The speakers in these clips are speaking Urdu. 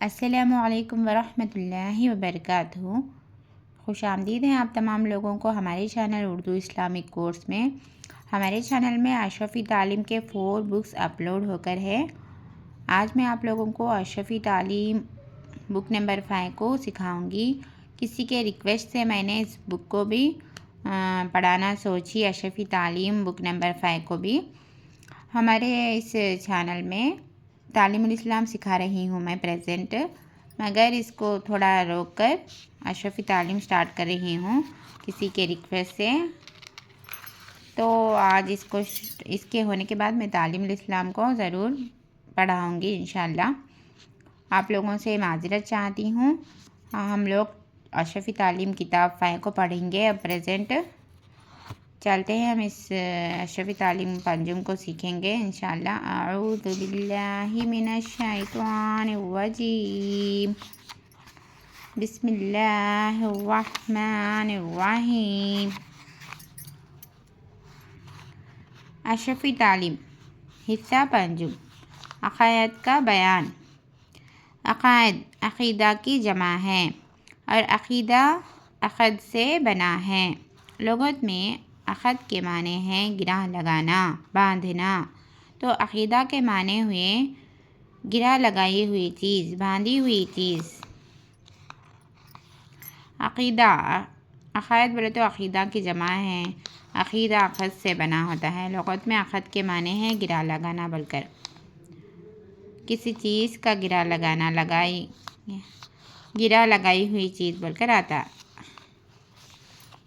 السلام علیکم ورحمۃ اللہ وبرکاتہ۔ خوش آمدید ہیں آپ تمام لوگوں کو ہمارے چینل اردو اسلامک کورس میں۔ ہمارے چینل میں اشرفی تعلیم کے 4 بکس اپلوڈ ہو کر ہے۔ آج میں آپ لوگوں کو اشرفی تعلیم بک نمبر 5 کو سکھاؤں گی۔ کسی کے ریکویسٹ سے میں نے اس بک کو بھی پڑھانا سوچی، اشرفی تعلیم بک نمبر 5 کو بھی۔ ہمارے اس چینل میں تعلیم الاسلام سکھا رہی ہوں میں پریزنٹ، مگر اس کو تھوڑا روک کر اشرفی تعلیم سٹارٹ کر رہی ہوں کسی کے ریکویسٹ سے۔ تو آج اس کے ہونے کے بعد میں تعلیم الاسلام کو ضرور پڑھاؤں گی انشاءاللہ۔ آپ لوگوں سے معذرت چاہتی ہوں۔ ہم لوگ اشرفی تعلیم کتاب 5 کو پڑھیں گے اب پریزنٹ۔ چلتے ہیں ہم اس اشرفی تعلیم پنجم کو سیکھیں گے انشاءاللہ۔ اعوذ باللہ من الشیطان الرجیم، بسم اللہ الرحمن الرحیم۔ اشرفی تعلیم حصہ پنجم، عقائد کا بیان۔ عقائد عقیدہ کی جمع ہے اور عقیدہ عقد سے بنا ہے۔ لغت میں عقد کے معنی ہیں گرہ لگانا، باندھنا، تو عقیدہ کے معنی ہوئے گرہ لگائی ہوئی چیز، باندھی ہوئی چیز۔ عقیدہ عقائد بولے تو عقیدہ کی جمع ہے، عقیدہ عقد سے بنا ہوتا ہے۔ لغت میں عقد کے معنی ہے گرہ لگانا بول کر، کسی چیز کا گرہ لگانا، گرہ لگائی ہوئی چیز بول کر آتا۔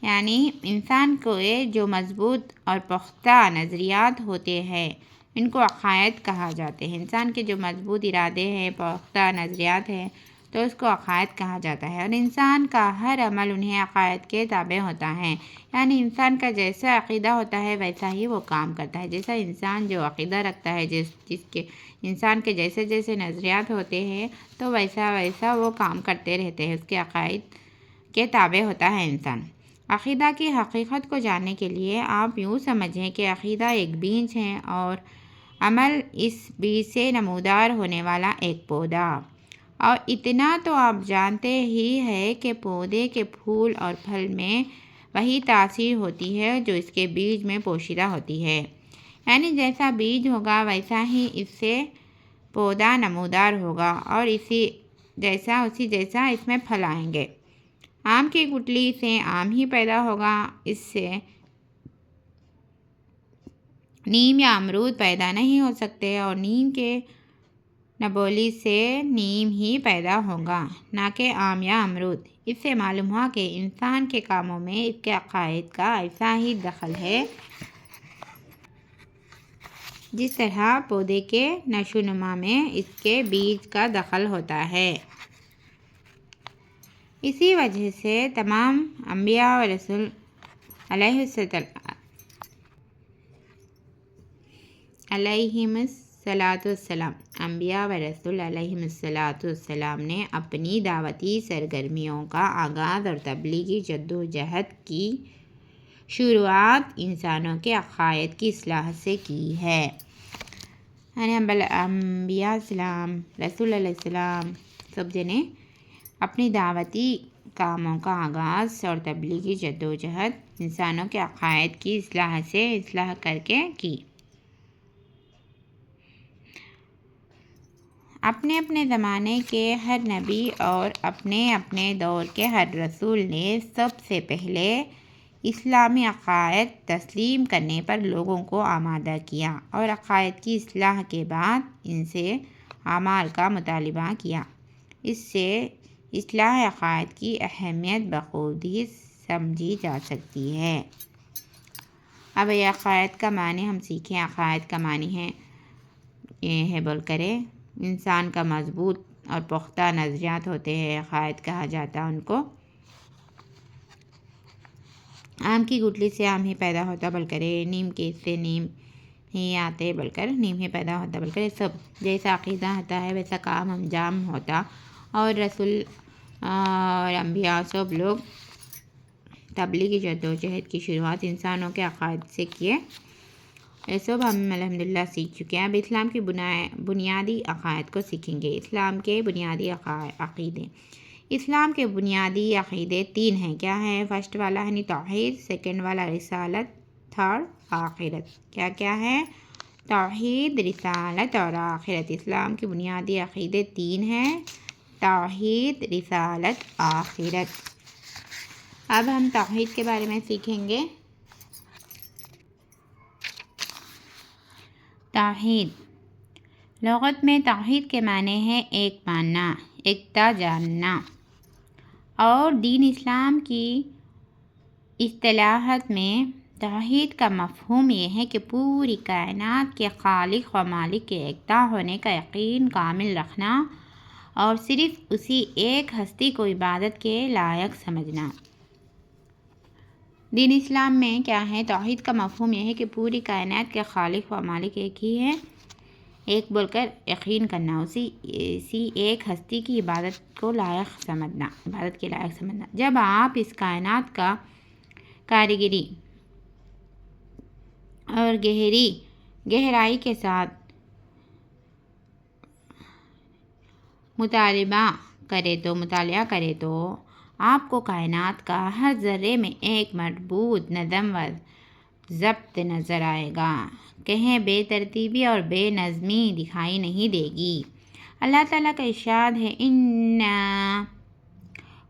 یعنی انسان کو جو مضبوط اور پختہ نظریات ہوتے ہیں ان کو عقائد کہا جاتے ہیں۔ انسان کے جو مضبوط ارادے ہیں، پختہ نظریات ہیں، تو اس کو عقائد کہا جاتا ہے، اور انسان کا ہر عمل انہیں عقائد کے تابع ہوتا ہے۔ یعنی انسان کا جیسا عقیدہ ہوتا ہے ویسا ہی وہ کام کرتا ہے۔ جیسا انسان جو عقیدہ رکھتا ہے، انسان کے جیسے جیسے نظریات ہوتے ہیں تو ویسا ویسا وہ کام کرتے رہتے ہیں، اس کے عقائد کے تابع ہوتا ہے انسان۔ عقیدہ کی حقیقت کو جاننے کے لیے آپ یوں سمجھیں کہ عقیدہ ایک بیج ہے اور عمل اس بیج سے نمودار ہونے والا ایک پودا۔ اور اتنا تو آپ جانتے ہی ہیں کہ پودے کے پھول اور پھل میں وہی تاثیر ہوتی ہے جو اس کے بیج میں پوشیدہ ہوتی ہے۔ یعنی جیسا بیج ہوگا ویسا ہی اس سے پودا نمودار ہوگا اور اسی جیسا اس میں پھل آئیں گے۔ آم کی گٹلی سے آم ہی پیدا ہوگا، اس سے نیم یا امرود پیدا نہیں ہو سکتے، اور نیم کے نبولی سے نیم ہی پیدا ہوگا، نہ کہ آم یا امرود۔ اس سے معلوم ہوا کہ انسان کے کاموں میں اس کے عقائد کا ایسا ہی دخل ہے جس طرح پودے کے نشو و نما میں اس کے بیج کا دخل ہوتا ہے۔ اسی وجہ سے تمام انبیاء و رسول علیہم نے اپنی دعوتی سرگرمیوں کا آغاز اور تبلیغی جدوجہد کی شروعات انسانوں کے عقائد کی اصلاح سے کی ہے۔ یعنی انبیاء السلام، رسول علیہ السلام سب جنے اپنی دعوتی کاموں کا آغاز اور تبلیغی جدوجہد انسانوں کے عقائد کی اصلاح کر کے کی۔ اپنے اپنے زمانے کے ہر نبی اور اپنے اپنے دور کے ہر رسول نے سب سے پہلے اسلامی عقائد تسلیم کرنے پر لوگوں کو آمادہ کیا، اور عقائد کی اصلاح کے بعد ان سے اعمال کا مطالبہ کیا۔ اس سے اصلاح عقائد کی اہمیت بخوبی سمجھی جا سکتی ہے۔ اب یہ عقائد کا معنی ہم سیکھیں۔ عقائد کا معنی یہ ہے بول کرے انسان کا مضبوط اور پختہ نظریات ہوتے ہیں، عقائد کہا جاتا ہے ان کو۔ آم کی گٹلی سے آم ہی پیدا ہوتا بول کرے، نیم کے سے نیم ہی آتے بول کر، نیم ہی پیدا ہوتا بول کر، سب جیسا عقیدہ ہوتا ہے ویسا کام انجام ہوتا، اور رسول اور انبیاء سب لوگ تبلیغی جدوجہد کی شروعات انسانوں کے عقائد سے کیے، یہ سب ہم الحمدللہ سیکھ چکے ہیں۔ اب اسلام کی بنیادی عقائد کو سیکھیں گے۔ اسلام کے بنیادی عقیدے۔ اسلام کے بنیادی عقیدے 3 ہیں۔ کیا ہیں؟ فرسٹ والا ہے توحید، سیکنڈ والا رسالت، تھرڈ آخرت۔ کیا کیا ہے؟ توحید، رسالت اور آخرت۔ اسلام کے بنیادی عقیدے 3 ہیں: توحید، رسالت، آخرت۔ اب ہم توحید کے بارے میں سیکھیں گے۔ توحید لغت میں توحید کے معنی ہے ایک ماننا، ایکتا جاننا، اور دین اسلام کی اصطلاحات میں توحید کا مفہوم یہ ہے کہ پوری کائنات کے خالق و مالک کے یکتا ہونے کا یقین کامل رکھنا اور صرف اسی ایک ہستی کو عبادت کے لائق سمجھنا۔ دین اسلام میں کیا ہے؟ توحید کا مفہوم یہ ہے کہ پوری کائنات کے خالق و مالک ایک ہی ہے، ایک بول کر یقین کرنا، اسی ایک ہستی کی عبادت کے لائق سمجھنا۔ جب آپ اس کائنات کا کاریگری اور گہرائی کے ساتھ مطالعہ کرے تو آپ کو کائنات کا ہر ذرے میں ایک مربوط نظم و ضبط نظر آئے گا، کہیں بے ترتیبی اور بے نظمی دکھائی نہیں دے گی۔ اللہ تعالیٰ کا ارشاد ہے اِنَّا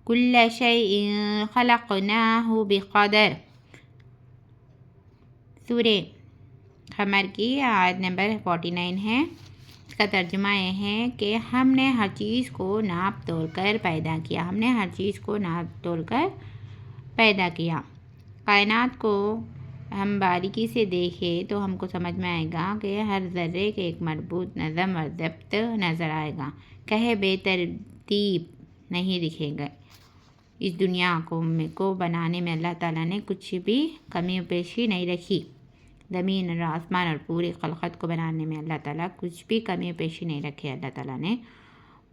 كُلَّ شَيْءٍ خَلَقْنَاهُ بِقَدَرٍ۔ سورہ قمر کی آیت نمبر 49 ہے۔ اس کا ترجمہ یہ ہے کہ ہم نے ہر چیز کو ناپ تول کر پیدا کیا۔ کائنات کو ہم باریکی سے دیکھیں تو ہم کو سمجھ میں آئے گا کہ ہر ذرے کے ایک مربوط نظم و ضبط نظر آئے گا، کہیں بے ترتیب نہیں دکھے گا۔ اس دنیا کو بنانے میں اللہ تعالیٰ نے کچھ بھی کمی و بیشی نہیں رکھی۔ زمین اور آسمان اور پوری خلقت کو بنانے میں اللہ تعالیٰ کچھ بھی کمی و بیشی نہیں رکھے۔ اللہ تعالیٰ نے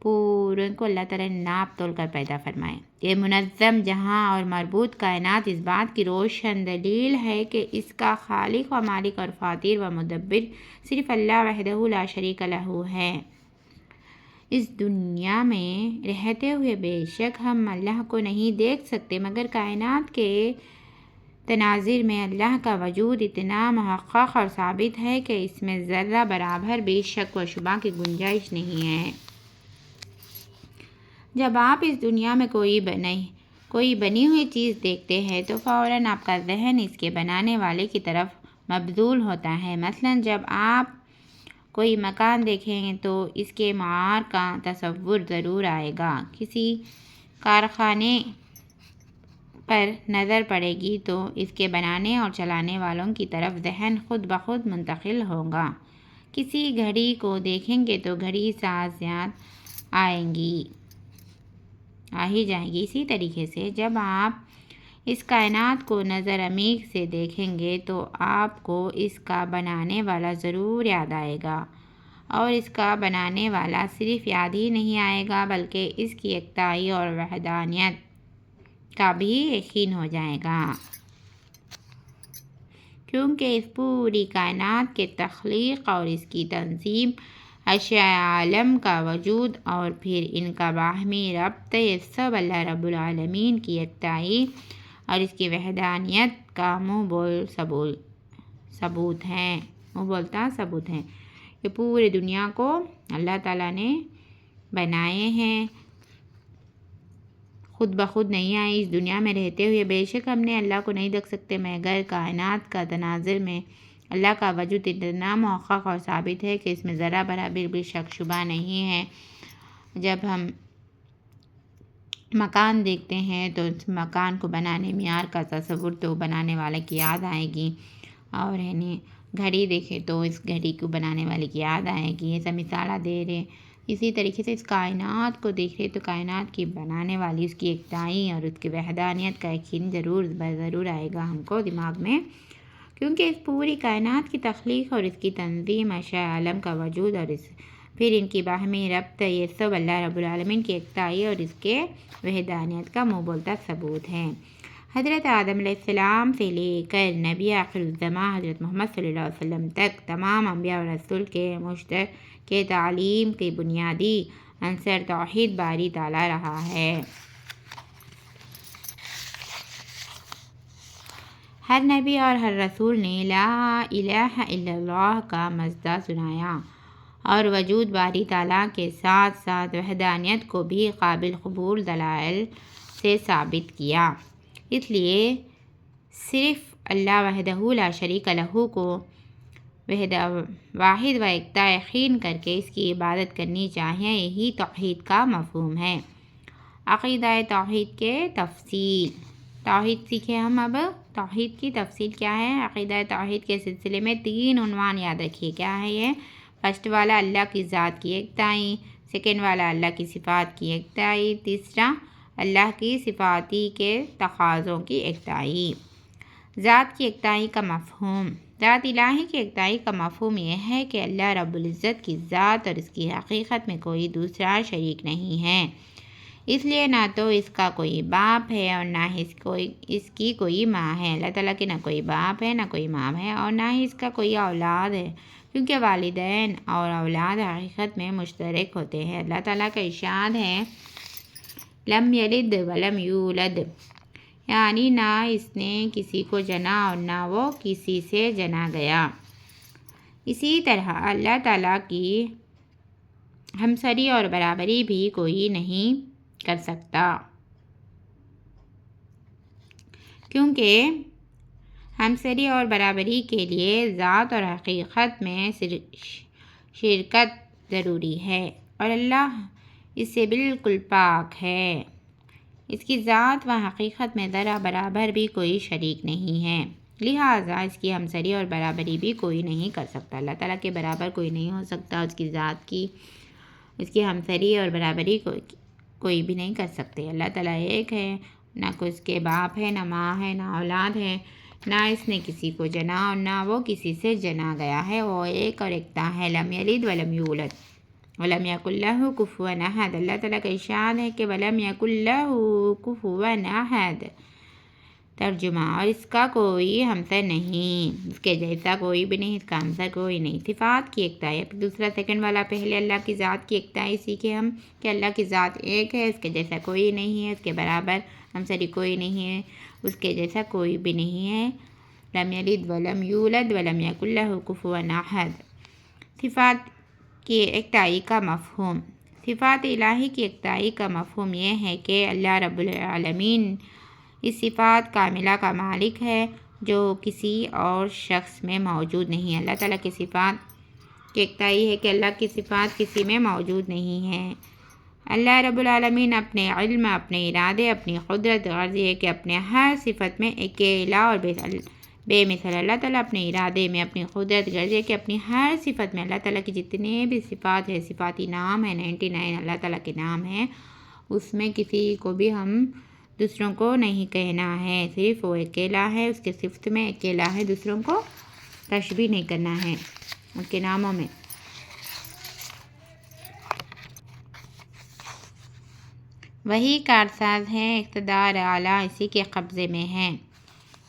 پورے کو ناپ تول کر پیدا فرمائے۔ یہ منظم جہاں اور مربوط کائنات اس بات کی روشن دلیل ہے کہ اس کا خالق و مالک اور فاتر و مدبر صرف اللہ وحدہ لا شریک لہ ہے۔ اس دنیا میں رہتے ہوئے بے شک ہم اللہ کو نہیں دیکھ سکتے، مگر کائنات کے تناظر میں اللہ کا وجود اتنا محقق اور ثابت ہے کہ اس میں ذرہ برابر بھی شک و شبہ کی گنجائش نہیں ہے۔ جب آپ اس دنیا میں کوئی بنی ہوئی چیز دیکھتے ہیں تو فوراً آپ کا ذہن اس کے بنانے والے کی طرف مبذول ہوتا ہے۔ مثلاً جب آپ کوئی مکان دیکھیں گے تو اس کے معمار کا تصور ضرور آئے گا۔ کسی کارخانے پر نظر پڑے گی تو اس کے بنانے اور چلانے والوں کی طرف ذہن خود بخود منتقل ہوگا۔ کسی گھڑی کو دیکھیں گے تو گھڑی ساز یاد آ ہی جائے گی۔ اسی طریقے سے جب آپ اس کائنات کو نظر عمیق سے دیکھیں گے تو آپ کو اس کا بنانے والا ضرور یاد آئے گا، اور اس کا بنانے والا صرف یاد ہی نہیں آئے گا بلکہ اس کی یکتائی اور وحدانیت کا بھی یقین ہو جائے گا، کیونکہ اس پوری کائنات کے تخلیق اور اس کی تنظیم، اشیاء عالم کا وجود اور پھر ان کا باہمی ربط، یہ سب اللہ رب العالمین کی یکتائی اور اس کی وحدانیت کا منہ بولتا ثبوت ہے۔ یہ پوری دنیا کو اللہ تعالیٰ نے بنائے ہیں، خود بخود نہیں آئی۔ اس دنیا میں رہتے ہوئے بے شک ہم نے اللہ کو نہیں دیکھ سکتے، مگر کائنات کا تناظر میں اللہ کا وجود اتنا محقق اور ثابت ہے کہ اس میں ذرہ برابر بھی شک شبہ نہیں ہے۔ جب ہم مکان دیکھتے ہیں تو اس مکان کو بنانے معیار کا تصور تو بنانے والے کی یاد آئے گی، اور گھڑی دیکھیں تو اس گھڑی کو بنانے والے کی یاد آئے گی۔ یہ سب مثالیں دے رہے۔ اسی طریقے سے اس کائنات کو دیکھ رہے تو کائنات کی بنانے والی اس کی یکتائی اور اس کی وحدانیت کا یقین ضرور آئے گا ہم کو دماغ میں، کیونکہ اس پوری کائنات کی تخلیق اور اس کی تنظیم، اشیاء عالم کا وجود اور پھر ان کی باہمی ربط، یہ سب اللہ رب العالمین کی یکتائی اور اس کے وحدانیت کا منہ بولتا ثبوت ہے۔ حضرت آدم علیہ السلام سے لے کر نبی آخر الزماں حضرت محمد صلی اللہ علیہ وسلم تک تمام انبیاء اور رسول کے مشترک کے تعلیم کے بنیادی عنصر توحید باری تعالیٰ رہا ہے۔ ہر نبی اور ہر رسول نے لا الہ الا اللہ کا مژدہ سنایا اور وجود باری تعالیٰ کے ساتھ ساتھ وحدانیت کو بھی قابل قبول دلائل سے ثابت کیا۔ اس لیے صرف اللہ وحدہ لا شریک لہ کو واحد و یکتا یقین کر کے اس کی عبادت کرنی چاہیے، یہی توحید کا مفہوم ہے۔ عقیدہ توحید کے تفصیل۔ توحید سیکھیں ہم اب۔ توحید کی تفصیل کیا ہے؟ عقیدہ توحید کے سلسلے میں 3 عنوان یاد رکھیے۔ کیا ہے یہ؟ فرسٹ والا اللہ کی ذات کی یکتائی، سیکنڈ والا اللہ کی صفات کی یکتائی، تیسرا اللہ کی صفاتی کے تقاضوں کی یکتائی۔ ذات کی یکتائی کا مفہوم۔ ذات الہی کی یکتائی کا مفہوم یہ ہے کہ اللہ رب العزت کی ذات اور اس کی حقیقت میں کوئی دوسرا شریک نہیں ہے، اس لیے نہ تو اس کا کوئی باپ ہے اور نہ اس کی کوئی ماں ہے۔ اللہ تعالیٰ کے نہ کوئی باپ ہے نہ کوئی ماں ہے اور نہ ہی اس کا کوئی اولاد ہے، کیونکہ والدین اور اولاد حقیقت میں مشترک ہوتے ہیں۔ اللہ تعالیٰ کا ارشاد ہے لم یلد ولم یولد، یعنی نہ اس نے کسی کو جنا اور نہ وہ کسی سے جنا گیا۔ اسی طرح اللہ تعالیٰ کی ہمسری اور برابری بھی کوئی نہیں کر سکتا، کیونکہ ہمسری اور برابری کے لیے ذات اور حقیقت میں شرکت ضروری ہے اور اللہ اس سے بالکل پاک ہے۔ اس کی ذات و حقیقت میں ذرا برابر بھی کوئی شریک نہیں ہے، لہٰذا اس کی ہمسری اور برابری بھی کوئی نہیں کر سکتا۔ اللہ تعالیٰ کے برابر کوئی نہیں ہو سکتا، اس کی ذات کی اس کی ہمسری اور برابری کوئی بھی نہیں کر سکتے۔ اللہ تعالیٰ ایک ہے، نہ کوئی اس کے باپ ہے، نہ ماں ہے، نہ اولاد ہے، نہ اس نے کسی کو جنا اور نہ وہ کسی سے جنا گیا ہے۔ وہ ایک اور یکتا ہے۔ لم یلد ولم یولد ولم یکن لہ کفوا احد۔ اللہ تعالیٰ کا ارشاد ہے کہ ولم یکن لہ کفوا احد، ترجمہ، اور اس کا کوئی ہمسر نہیں، اس کے جیسا کوئی بھی نہیں، اس کا ہمسر کوئی نہیں۔ صفات کی یکتائی۔ دوسرا سیکنڈ والا پہلے اللہ کی ذات کی یکتائی سیکھے ہم کہ اللہ کی ذات ایک ہے، اس کے جیسا کوئی نہیں ہے، اس کے برابر ہمسری کوئی نہیں ہے، اس کے جیسا کوئی بھی نہیں ہے۔ لم یلد ولم یولد ولم یکن لہ کفوا احد۔ صفات کی یکتائی کا مفہوم۔ صفات الہی کی یکتائی کا مفہوم یہ ہے کہ اللہ رب العالمین اس صفات کاملہ کا مالک ہے جو کسی اور شخص میں موجود نہیں ہے۔ اللہ تعالیٰ کی صفات کی یکتائی ہے کہ اللہ کی صفات کسی میں موجود نہیں ہے۔ اللہ رب العالمین اپنے علم، اپنے ارادے، اپنی قدرت غرض ہے کہ اپنے ہر صفت میں اکیلا اور بے مثل۔ اللہ تعالیٰ اپنے ارادے میں، اپنی قدرت غرض ہے کہ اپنی ہر صفت میں اللہ تعالیٰ کی جتنے بھی صفات ہیں، صفاتی نام ہیں 99 اللہ تعالیٰ کے نام ہیں، اس میں کسی کو بھی ہم دوسروں کو نہیں کہنا ہے، صرف وہ اکیلا ہے، اس کے صفت میں اکیلا ہے، دوسروں کو تشبیہ نہیں کرنا ہے ان کے ناموں میں۔ وہی کارساز ہے، اقتدار اعلیٰ اسی کے قبضے میں ہے،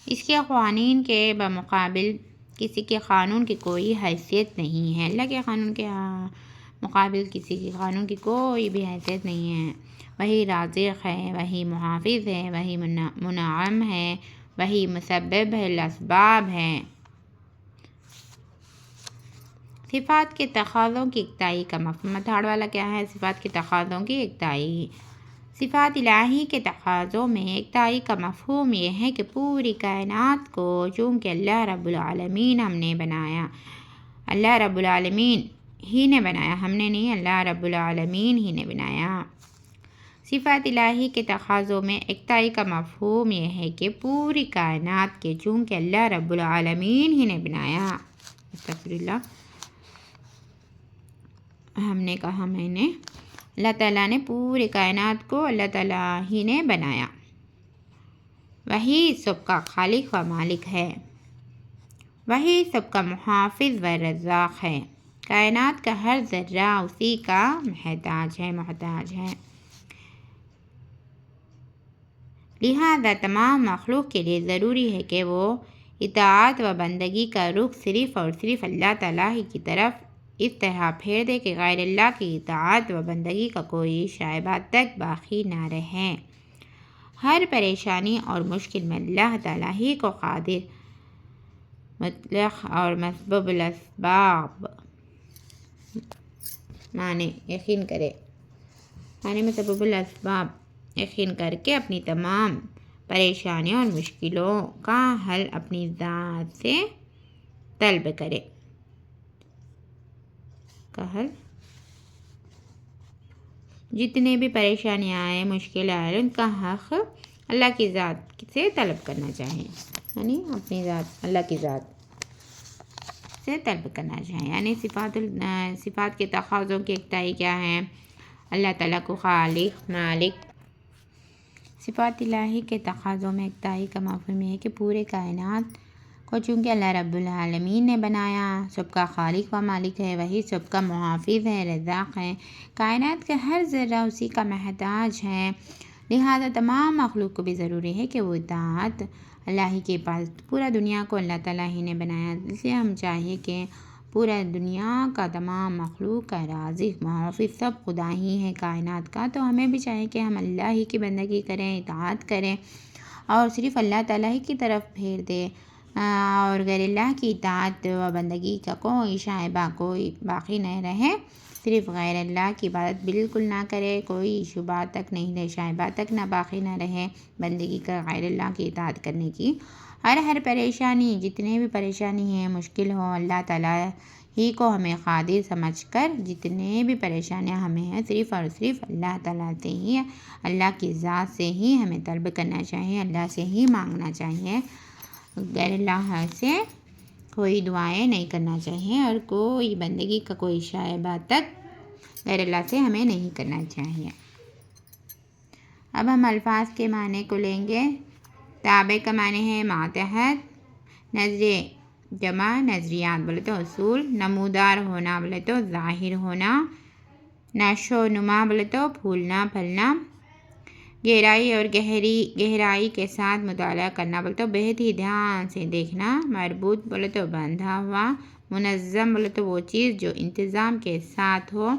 اس کے قوانین کے بمقابل کسی کے قانون کی کوئی حیثیت نہیں ہے۔ اللہ کے قانون کے مقابل کسی کے قانون کی کوئی بھی حیثیت نہیں ہے۔ وہی رازق ہے، وہی محافظ ہے، وہی منعم ہے، وہی مسبب ہے، الاسباب ہے۔ صفات کے تقاضوں کی یکتائی کا مفہوم۔ تھرڈ والا کیا ہے؟ صفات کے تقاضوں کی یکتائی۔ صفات الہی کے تقاضوں میں یکتائی کا مفہوم یہ ہے کہ پوری کائنات کو چونکہ اللہ رب العالمین ہم نے بنایا، اللہ رب العالمین ہی نے بنایا، ہم نے نہیں، اللہ رب العالمین ہی نے بنایا۔ صفات الہی کے تقاضوں میں یکتائی کا مفہوم یہ ہے کہ پوری کائنات کے چونکہ اللہ رب العالمین ہی نے بنایا، استغفر اللہ، ہم نے کہا میں نے، اللہ تعالیٰ نے پوری کائنات کو اللہ تعالیٰ ہی نے بنایا، وہی سب کا خالق و مالک ہے، وہی سب کا محافظ و رزاق ہے، کائنات کا ہر ذرہ اسی کا محتاج ہے۔ لہذا تمام مخلوق کے لیے ضروری ہے کہ وہ اطاعت و بندگی کا رخ صرف اور صرف اللہ تعالیٰ ہی کی طرف اس طرح پھیر دے کہ غیر اللہ کی اطاعت و بندگی کا کوئی شائبہ تک باقی نہ رہے۔ ہر پریشانی اور مشکل میں اللہ تعالیٰ ہی کو قادر، مطلق اور مسبب الاسباب معنی یقین کرے، معنی مسبب الاسباب یقین کر کے اپنی تمام پریشانیوں اور مشکلوں کا حل اپنی ذات سے طلب کرے جتنے بھی پریشانیاں آئیں، مشکل آئے، ان کا حق اللہ کی ذات سے طلب کرنا چاہیے، یعنی اپنی ذات، اللہ کی ذات سے طلب کرنا چاہیے۔ یعنی صفات کے تقاضوں کی اکتائی کیا ہے؟ اللہ تعالیٰ کو خالق، مالک۔ صفات الہی کے تقاضوں میں اکتائی کا مفہوم یہ ہے کہ پورے کائنات کو چونکہ اللہ رب العالمین نے بنایا، سب کا خالق و مالک ہے، وہی سب کا محافظ ہے، رزاق ہے، کائنات کا ہر ذرہ اسی کا محتاج ہے، لہذا تمام مخلوق کو بھی ضروری ہے کہ وہ اطاعت اللہ ہی کے پاس، پورا دنیا کو اللہ تعالیٰ ہی نے بنایا، اس لیے ہم چاہیے کہ پورا دنیا کا تمام مخلوق کا رازق، محافظ سب خدا ہی ہے کائنات کا، تو ہمیں بھی چاہیے کہ ہم اللہ ہی کی بندگی کریں، اطاعت کریں اور صرف اللہ تعالیٰ ہی کی طرف پھیر دیں، اور غیر اللہ کی اطاعت و بندگی کا کوئی شائبہ کوئی باقی نہیں رہے، صرف غیر اللہ کی عبادت بالکل نہ کرے، کوئی شبہ تک نہیں رہے، شائبہ تک نہ باقی نہ رہے بندگی کا، غیر اللہ کی اطاعت کرنے کی۔ ہر پریشانی، جتنے بھی پریشانی ہیں، مشکل ہو، اللہ تعالیٰ ہی کو ہمیں قادر سمجھ کر جتنے بھی پریشانیاں ہمیں ہیں، صرف اور صرف اللہ تعالیٰ سے ہی، اللہ کی ذات سے ہی ہمیں طلب کرنا چاہیے، اللہ سے ہی مانگنا چاہیے، غیر اللہ سے کوئی دعائیں نہیں کرنا چاہیے اور کوئی بندگی کا کوئی شائبہ تک غیر اللہ سے ہمیں نہیں کرنا چاہیے۔ اب ہم الفاظ کے معنی کو لیں گے۔ تابع کا معنی ہے ماتحت، نظریے جمع نظریات بولے تو اصول، نمودار ہونا بولے تو ظاہر ہونا، نشو و نما بولے تو پھولنا پھلنا، گہرائی اور گہرائی کے ساتھ مطالعہ کرنا بولے تو بہت ہی دھیان سے دیکھنا، مربوط بولے تو بندھا ہوا، منظم بولے تو وہ چیز جو انتظام کے ساتھ ہو،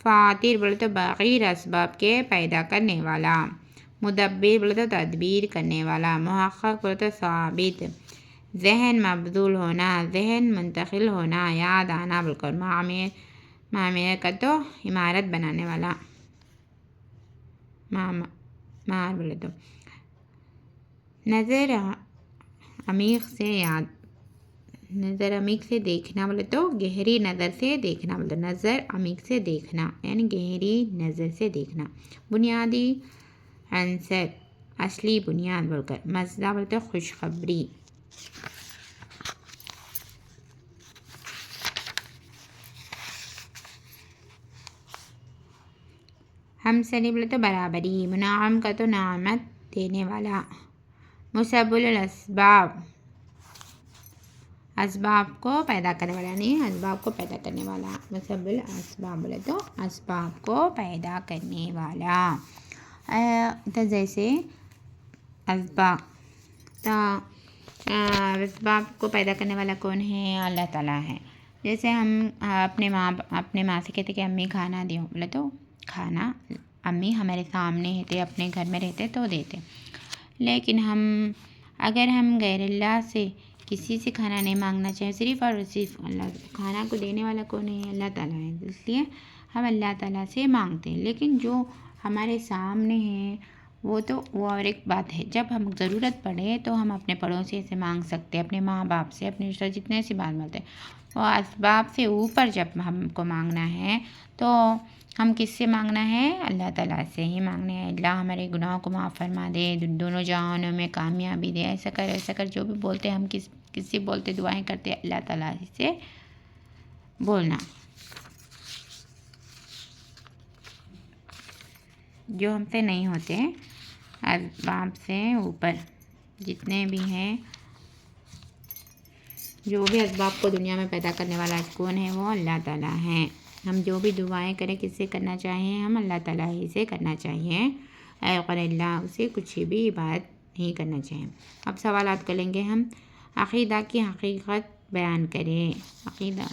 فاتر بولے تو بغیر اسباب کے پیدا کرنے والا، مدبر بولے تو تدبیر کرنے والا، محقق بولے تو ثابت، ذہن مبذول ہونا، ذہن منتقل ہونا، یاد آنا بول کر، معمیر کا تو عمارت بنانے والا، معمار بولے تو، نظر عمیق سے دیکھنا بولے تو گہری نظر سے دیکھنا بولے تو، نظر عمیق سے دیکھنا یعنی گہری نظر سے دیکھنا، بنیادی عنصر اصلی بنیاد بول کر، مزدہ بولے تو خوشخبری، ہمسری بولے تو برابری، منعم کا تو نعمت دینے والا، مسبب الاسباب اسباب کو پیدا کرنے والا، نہیں اسباب کو پیدا کرنے والا، مسبب الاسباب بولے تو اسباب کو پیدا کرنے والا، تو جیسے اسباب کو پیدا کرنے والا کون ہے؟ اللہ تعالیٰ ہے۔ جیسے ہم اپنے ماں سے کہتے کہ امی کھانا دیو بولے تو کھانا امی ہمارے سامنے رہتے، اپنے گھر میں رہتے تو دیتے، لیکن اگر ہم غیر اللہ سے کسی سے کھانا نہیں مانگنا چاہیے، صرف اور صرف اللہ، کھانا کو دینے والا کون ہے؟ اللہ تعالیٰ ہے، اس لیے ہم اللہ تعالیٰ سے مانگتے ہیں، لیکن جو ہمارے سامنے ہے وہ اور ایک بات ہے، جب ہم ضرورت پڑے تو ہم اپنے پڑوسی سے مانگ سکتے، اپنے ماں باپ سے، اپنے رشتہ جتنے سے بات ملتے ہیں، وہ اسباب سے اوپر جب ہم کو مانگنا ہے تو ہم کس سے مانگنا ہے؟ اللہ تعالیٰ سے ہی مانگنا ہے، اللہ ہمارے گناہوں کو معاف فرما دے، دونوں جہانوں میں کامیابی دے، ایسا کر جو بھی بولتے ہم کس سے بولتے دعائیں کرتے، اللہ تعالیٰ سے بولنا، جو ہم سے نہیں ہوتے، اسباب سے اوپر جتنے بھی ہیں، جو بھی اسباب کو دنیا میں پیدا کرنے والا کون ہے؟ وہ اللہ تعالیٰ ہے۔ ہم جو بھی دعائیں کریں کس سے کرنا چاہیے؟ ہم اللہ تعالیٰ ہی سے کرنا چاہیے، غیر اللہ اسے کچھ بھی عبادت نہیں کرنا چاہیے۔ اب سوالات کر لیں گے ہم۔ عقیدہ کی حقیقت بیان کریں۔ عقیدہ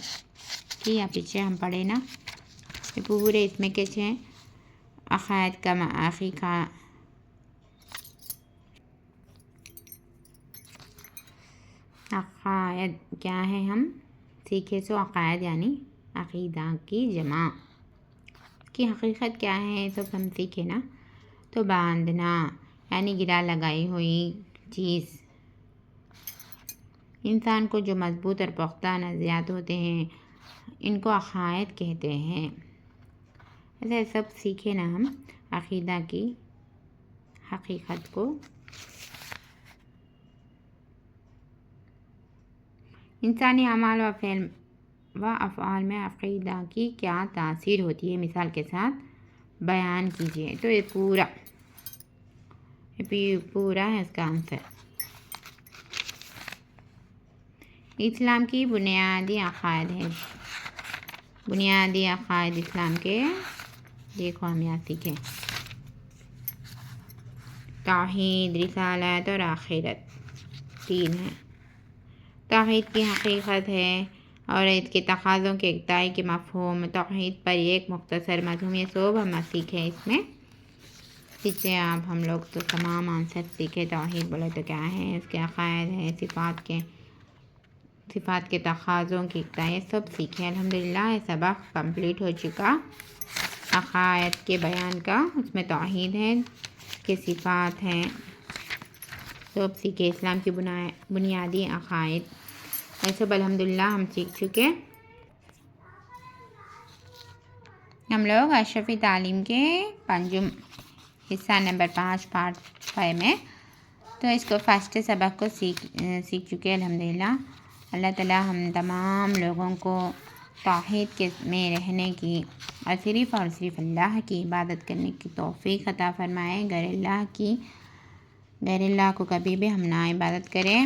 کی یا پیچھے ہم پڑھیں نا، یہ پورے اس میں کچھ ہیں عقائد کا عقائد کیا ہے ہم سیکھے سو عقائد یعنی عقیدہ کی جمع، کی حقیقت کیا ہے سب ہم سیکھے نا۔ تو باندھنا یعنی گرا لگائی ہوئی چیز، انسان کو جو مضبوط اور پختہ نظریات ہوتے ہیں ان کو عقائد کہتے ہیں۔ ایسے سب سیکھے نا ہم عقیدہ کی حقیقت کو۔ انسانی اعمال و افعال میں عقیدہ کی کیا تاثیر ہوتی ہے، مثال کے ساتھ بیان کیجیے۔ تو یہ پورا ہے اس کا آنسر۔ اسلام کی بنیادی عقائد ہے، بنیادی عقائد اسلام کے دیکھو ہم یہاں سیکھیں۔ توحید، رسالت اور آخرت، 3 ہیں۔ توحید کی حقیقت ہے اور اس کے تقاضوں کے اقتضاء کے مفہوم، توحید پر ایک مختصر مضمون، یہ سب ہم سیکھے اس میں۔ پیچھے آپ ہم لوگ تو تمام آنسر سیکھے۔ توحید بولے تو کیا ہے، اس کے عقائد ہیں، صفات کے تقاضوں کی اقتضاء، یہ سب سیکھے۔ الحمدللہ یہ سبق کمپلیٹ ہو چکا عقائد کے بیان کا، اس میں توحید ہے، اس کے صفات ہیں، سب سیکھے۔ اسلام کی بنیادی عقائد یہ سب الحمدللہ ہم سیکھ چکے۔ ہم لوگ اشرفی تعلیم کے 5 حصہ نمبر 5 پارٹ 5 میں تو اس کو فرسٹ سبق کو سیکھ چکے الحمدللہ۔ اللہ تعالیٰ ہم تمام لوگوں کو توحید میں رہنے کی اور صرف اللہ کی عبادت کرنے کی توفیق عطا فرمائے۔ غیر اللہ کو کبھی بھی ہم نہ عبادت کریں۔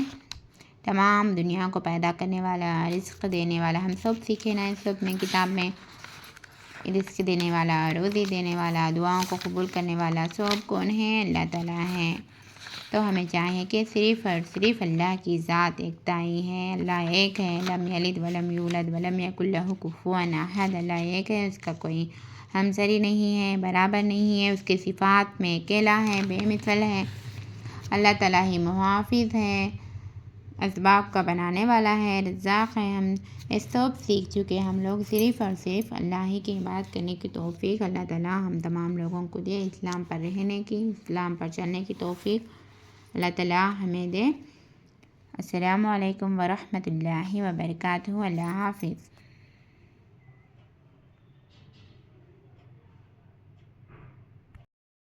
تمام دنیا کو پیدا کرنے والا، رزق دینے والا، ہم سب سیکھے نا اس سب میں کتاب میں، رزق دینے والا، روزی دینے والا، دعاؤں کو قبول کرنے والا سب کون ہے؟ اللہ تعالیٰ ہے۔ تو ہمیں چاہیے کہ صرف اور صرف اللہ کی ذات ایکتائی ہے، اللہ ایک ہے، لم یلد ولم یولد ولم یکن لہ کفوا احد، اللہ ایک ہے، اس کا کوئی ہمسری نہیں ہے، برابر نہیں ہے، اس کے صفات میں اکیلا ہے، بے مثل ہے۔ اللہ تعالیٰ ہی محافظ ہے، اسباب کا بنانے والا ہے، رزاق ہے۔ ہم یہ سب سیکھ چکے، ہم لوگ صرف اور صرف اللہ ہی کی عبادت کرنے کی توفیق اللہ تعالیٰ ہم تمام لوگوں کو دے، اسلام پر رہنے کی، اسلام پر چلنے کی توفیق اللہ تعالیٰ ہمیں دے۔ السلام علیکم ورحمۃ اللہ وبرکاتہ۔ اللہ حافظ۔